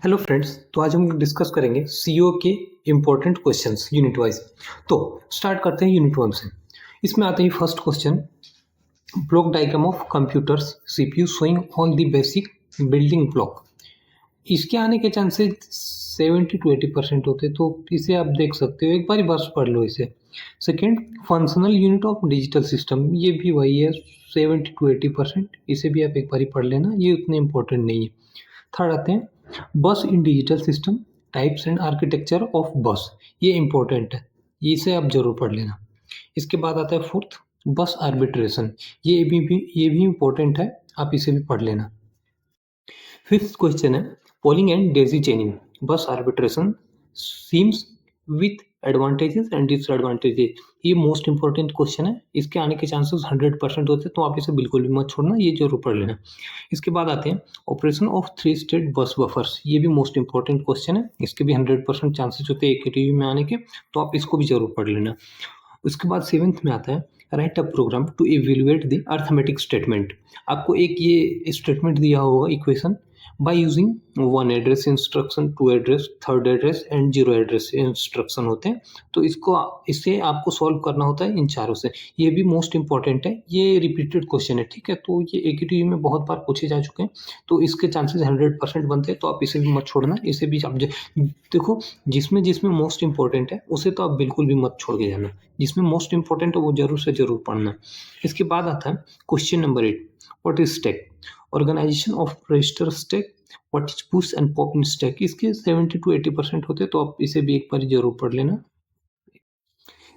Hello friends, तो आज हम डिस्कस करेंगे सीईओ के इम्पोर्टेंट क्वेश्चंस यूनिट वाइज। तो स्टार्ट करते हैं यूनिट वन से। इसमें आते ही first question, block diagram of computers CPU showing on the basic building block. इसके आने के चांसेस 70 to 80% होते, तो इसे आप देख सकते हो, एक बार बस पढ़ लो इसे। Second, functional unit of digital system, ये भी वही है 70 to 80%, इसे भी आप एक बार पढ़ लेना, ये उतने इंपॉर्टेंट नहीं है। थर्ड आते हैं बस इन digital system, types and architecture of बस, ये इंपॉर्टेंट है, इसे आप जरूर पढ़ लेना। इसके बाद आता है फोर्थ, बस आर्बिट्रेशन, ये भी इंपॉर्टेंट है, आप इसे भी पढ़ लेना। फिफ्थ क्वेश्चन है पोलिंग एंड डेजी चेनिंग, बस arbitration seems with advantages and disadvantages, ये मोस्ट इंपॉर्टेंट क्वेश्चन है, इसके आने के चांसेस 100% होते हैं, तो आप इसे बिल्कुल भी मत छोड़ना, ये जरूर पढ़ लेना। इसके बाद आते हैं operation of three state bus buffers, ये भी मोस्ट इंपॉर्टेंट क्वेश्चन है, इसके भी 100% चांसेस होते हैं एक में आने के, तो आप इसको भी जरूर पढ़ लेना। उसके बाद सेवेंथ में आता है write a program to evaluate the arithmetic statement, आपको एक ये स्टेटमेंट दिया होगा equation, by using one address instruction, two address, third address and zero address instruction होते हैं, तो इसे आपको सॉल्व करना होता है इन चारों से, ये भी मोस्ट इंपॉर्टेंट है, ये रिपीटेड क्वेश्चन है, ठीक है, तो ये एकेटीयू में बहुत बार पूछे जा चुके हैं, तो इसके चांसेस 100% बनते हैं, तो आप इसे भी मत छोड़ना, इसे भी आप देखो, जिसमें जिसमें मोस्ट इंपॉर्टेंट है उसे तो आप बिल्कुल भी मत छोड़ के जाना, जिसमें मोस्ट इंपॉर्टेंट है वो जरूर से जरूर पढ़ना। इसके बाद आता है question number 8, what is stack, organisation of register stack, what is push and pop in stack, इसके 70 to 80% होते हैं, तो आप इसे भी एक बार जरूर पढ़ लेना।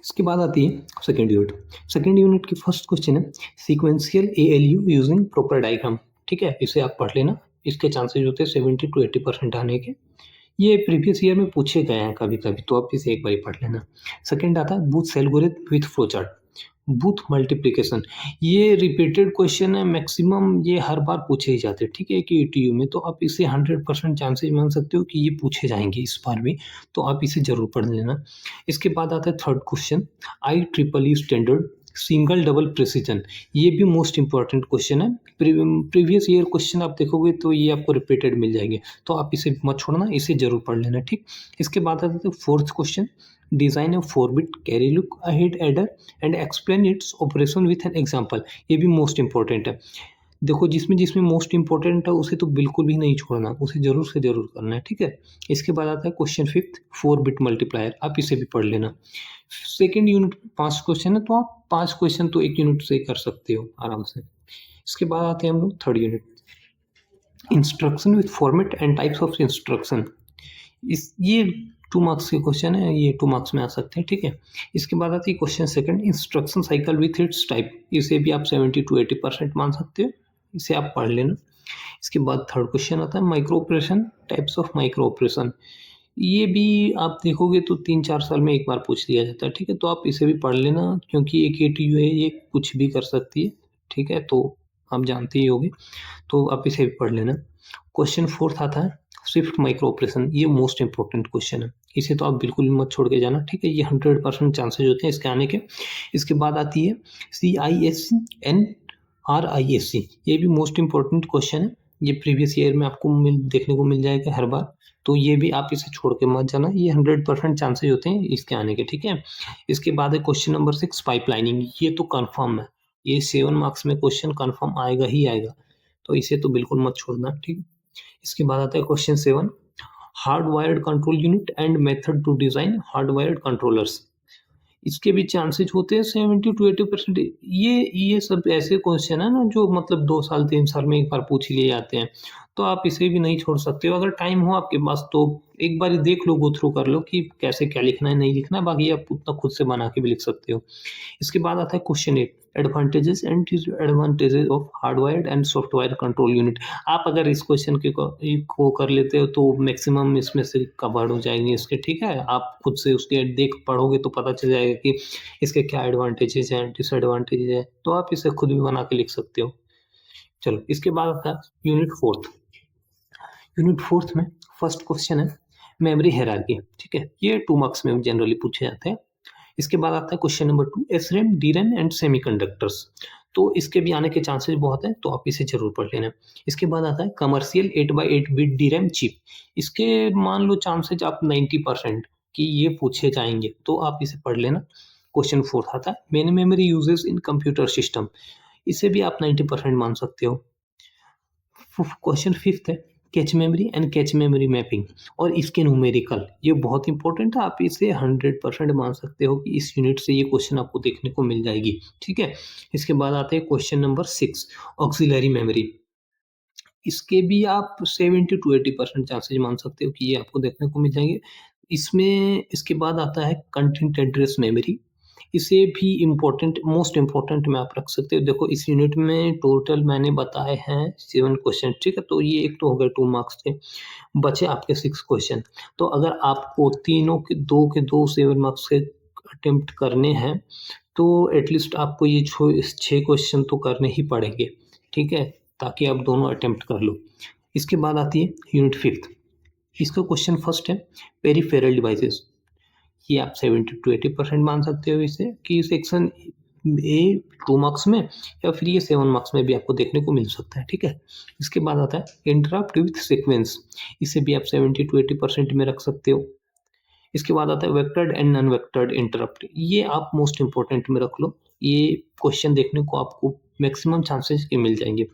इसके बाद आती है सेकेंड यूनिट। सेकेंड यूनिट की फर्स्ट क्वेश्चन है sequential ALU using proper diagram, ठीक है, इसे आप पढ़ लेना, इसके चांसेस होते हैं 70 to 80% आने के, ये प्रीवियस ईयर में पूछे गए हैं कभी कभी, तो आप इसे एक बार पढ़ लेना। सेकंड आता है booth algorithm with flow chart, booth multiplication, ये रिपीटेड क्वेश्चन है, मैक्सिमम ये हर बार पूछे ही जाते हैं, ठीक है, कि ईटीयू में, तो आप इसे 100% चांसेस मान सकते हो कि ये पूछे जाएंगे इस बार भी, तो आप इसे जरूर पढ़ लेना। इसके बाद आता है third question, I triple E standard single double precision, ये भी मोस्ट इंपॉर्टेंट क्वेश्चन है, प्रीवियस ईयर क्वेश्चन आप देखोगे तो ये आपको रिपीटेड मिल जाएंगे, तो आप इसे मत छोड़ना, इसे जरूर पढ़ लेना, ठीक। इसके बाद आता है fourth question, design A 4 bit carry look ahead adder and explain its operation with an example, ये भी मोस्ट इंपॉर्टेंट है, देखो जिसमें जिसमें मोस्ट इंपॉर्टेंट है उसे तो बिल्कुल भी नहीं छोड़ना, उसे जरूर से जरूर करना है, ठीक है। इसके बाद आता है क्वेश्चन फिफ्थ, 4 बिट मल्टीप्लायर, आप इसे भी पढ़ लेना। सेकेंड यूनिट में 5 क्वेश्चन है, तो आप 5 क्वेश्चन तो एक यूनिट से ही कर सकते हो आराम से। इसके बाद आते हैं हम लोग third unit, instruction with format and types of instruction, इस ये 2 मार्क्स के क्वेश्चन है, ये 2 मार्क्स में आ सकते हैं, ठीक है। इसके बाद आती है question second, instruction cycle with its type, इसे भी आप 70 to 80% मान सकते हो, इसे आप पढ़ लेना। इसके बाद थर्ड क्वेश्चन आता है micro operation, types of micro operation, ये भी आप देखोगे तो 3-4 साल में एक बार पूछ लिया जाता है, ठीक है, तो आप इसे भी पढ़ लेना, क्योंकि एक एटीयू है, ये कुछ भी कर सकती है, ठीक है, तो आप जानते ही होगे, तो आप इसे भी पढ़ लेना। क्वेश्चन फोर्थ आता है स्विफ्ट माइक्रो ऑपरेशन, ये मोस्ट इंपॉर्टेंट क्वेश्चन है, इसे तो आप बिल्कुल भी मत छोड़ के जाना, ठीक है, ये 100% चांसेस होते हैं इसके आने के। इसके बाद आती है CISNRISC, ये भी मोस्ट इंपॉर्टेंट क्वेश्चन है, ये प्रीवियस ईयर में आपको देखने को मिल जाएगा हर बार, तो ये भी आप इसे छोड़ के मत जाना, ये 100% चांसेस होते हैं इसके आने के, ठीक है। इसके बाद है क्वेश्चन नंबर 6 पाइपलाइनिंग, ये तो कन्फर्म है, ये 7 मार्क्स में क्वेश्चन कन्फर्म आएगा ही आएगा, तो इसे तो बिल्कुल मत छोड़ना, ठीक। इसके बाद आता है question 7, hard wired control unit and method to design hard wired controllers, इसके भी चांसेस होते हैं 70 to 80%, ये सब ऐसे क्वेश्चन है ना जो मतलब 2 साल 3 साल में एक बार पूछ लिए जाते हैं, तो आप इसे भी नहीं छोड़ सकते हो, अगर टाइम हो आपके पास तो एक बार देख लो, गो थ्रू कर लो कि कैसे क्या लिखना है नहीं लिखना है, बाकी आप उतना खुद से बना के भी लिख सकते हो। इसके बाद आता है question 8, advantages and disadvantages of hardwired and softwire control unit, आप अगर इस क्वेश्चन को कर लेते हो तो मैक्सिमम इसमें से कवर्ड हो जाएंगे इसके, ठीक है, आप खुद से उसके देख पढ़ोगे तो पता चल जाएगा कि इसके क्या एडवांटेजेस हैं डिसएडवांटेजेस हैं, तो आप इसे खुद भी बना के लिख सकते हो। चलो इसके बाद आता है यूनिट फोर्थ। यूनिट फोर्थ में फर्स्ट क्वेश्चन है मेमोरी हायरार्की, ठीक है, ये 2 मार्क्स में जनरली पूछे जाते हैं। इसके बाद आता है क्वेश्चन नंबर 2, एसरैम, डीरैम एंड सेमीकंडक्टर्स। तो इसके भी आने के चांसेस बहुत हैं, तो आप इसे ज़रूर पढ़ लेना। इसके बाद आता है कमर्शियल 8x8 बिट डीरैम चिप। इसके मान लो चांसेस आप 90% कि ये पूछे जाएँगे, तो आप इसे पढ़ लेना। क्वेश्चन 4th आता है मेन मेमोरी यूजेस इन कंप्यूटर सिस्टम। इसे भी आप 90% मान सकते हो। क्वेश्चन 5th है cache memory and cache memory mapping और इसके न्यूमेरिकल, ये बहुत इंपॉर्टेंट है। आप इसे 100% मान सकते हो कि इस यूनिट से ये क्वेश्चन आपको देखने को मिल जाएगी, ठीक है। इसके बाद आते हैं क्वेश्चन नंबर 6, ऑक्सिलरी मेमोरी। इसके भी आप 70 टू 80% चांसेस मान सकते हो कि ये आपको देखने को मिल जाएंगे। इसमें इसके बाद आता है कंटेंट एड्रेस मेमोरी। इसे भी इम्पोर्टेंट, मोस्ट इम्पोर्टेंट में आप रख सकते हो। देखो इस यूनिट में टोटल मैंने बताए हैं 7 क्वेश्चन, ठीक है। तो ये एक तो हो गए 2 मार्क्स के, बचे आपके 6 क्वेश्चन। तो अगर आपको तीनों के दो 7 मार्क्स के अटेम्प्ट करने हैं, तो एटलीस्ट आपको ये 6 क्वेश्चन तो करने ही पड़ेंगे, ठीक है, ताकि आप दोनों अटेम्प्ट कर लो। इसके बाद आती है यूनिट 5th। इसका क्वेश्चन फर्स्ट है पेरिफेरल डिवाइसेस। ये आप 70 टू 80% मान सकते हो इसे कि सेक्शन ए 2 मार्क्स में या फिर ये 7 मार्क्स में भी आपको देखने को मिल सकता है, ठीक है। इसके बाद आता है इंटरप्ट विथ सीक्वेंस। इसे भी आप 70 टू 80% में रख सकते हो। इसके बाद आता है vectored and non vectored interrupt. ये आप मोस्ट इंपॉर्टेंट में रख लो। ये क्वेश्चन देखने को आपको मैक्सिमम चांसेस के मिल जाएंगे।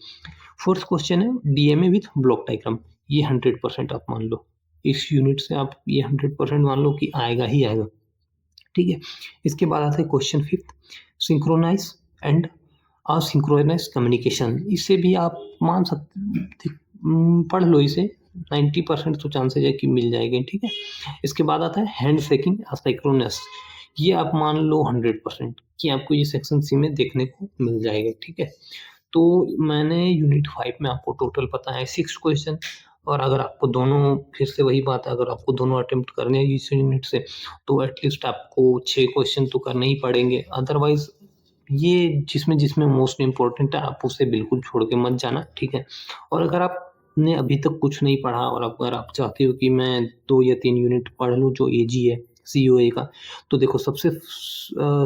फोर्थ क्वेश्चन है डीएमए विथ ब्लॉक डायग्राम। ये 100% आप मान लो, इस यूनिट से आप ये 100% मान लो कि आएगा ही आएगा, ठीक है। इसके बाद आता है question 5th, synchronize and asynchronize communication. इसे भी आप मान सकते, पढ़ लो इसे, 90% तो चांसेस है कि मिल जाएंगे, ठीक है। इसके बाद आता है हैंड शेकिंग असिंक्रोनस। ये आप मान लो 100% कि आपको ये सेक्शन सी में देखने को मिल जाएगा, ठीक है। तो मैंने यूनिट 5 में आपको टोटल पता है 6 क्वेश्चन। और अगर आपको दोनों, फिर से वही बात है, अगर आपको दोनों अटेम्प्ट करने हैं इस यूनिट से, तो एटलीस्ट आपको 6 क्वेश्चन तो करने ही पड़ेंगे। अदरवाइज ये जिसमें जिसमें मोस्ट इम्पोर्टेंट है आप उसे बिल्कुल छोड़ के मत जाना, ठीक है। और अगर आपने अभी तक कुछ नहीं पढ़ा और अगर आप चाहते हो कि मैं 2 या 3 यूनिट पढ़ लूँ जो एजी है सीओए का, तो देखो सबसे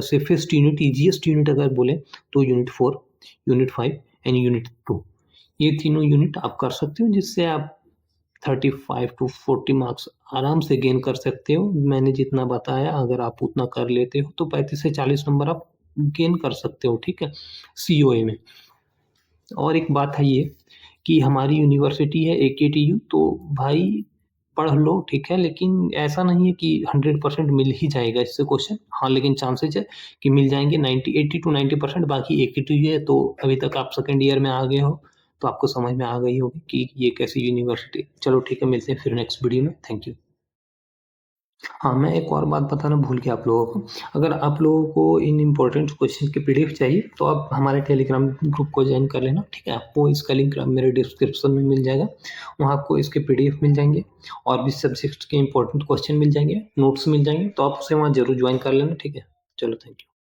सेफेस्ट यूनिट, ईजीएस्ट यूनिट अगर बोले तो यूनिट 4, यूनिट 5 एंड यूनिट 2। ये तीनों यूनिट आप कर सकते हो, जिससे आप 35 टू 40 मार्क्स आराम से गेन कर सकते हो। मैंने जितना बताया अगर आप उतना कर लेते हो तो 35 से 40 नंबर आप गेन कर सकते हो, ठीक है, सीओए में। और एक बात है ये कि हमारी यूनिवर्सिटी है एकेटीयू, तो भाई पढ़ लो, ठीक है, लेकिन ऐसा नहीं है कि 100% मिल ही जाएगा इससे क्वेश्चन। हाँ, लेकिन चांसेस है कि मिल जाएँगे 80 टू 90%। बाकी एकेटीयू है, तो अभी तक आप सेकंड ईयर में आ गए हो, तो आपको समझ में आ गई होगी कि ये कैसी यूनिवर्सिटी है। चलो ठीक है, मिलते हैं फिर नेक्स्ट वीडियो में। Thank you. हाँ, मैं एक और बात बताना भूल गया आप लोगों को। अगर आप लोगों को इन इम्पोर्टेंट क्वेश्चन की पीडीएफ चाहिए, तो आप हमारे टेलीग्राम ग्रुप को जॉइन कर लेना, ठीक है। आपको इसका लिंक मेरे डिस्क्रिप्शन में मिल जाएगा। वहाँ आपको इसके पीडीएफ मिल जाएँगे और भी सब्जेक्ट्स के इम्पोर्टेंट क्वेश्चन मिल जाएँगे, नोट्स मिल जाएँगे, तो आप उसे वहाँ ज़रूर जॉइन कर लेना, ठीक है। चलो, थैंक यू।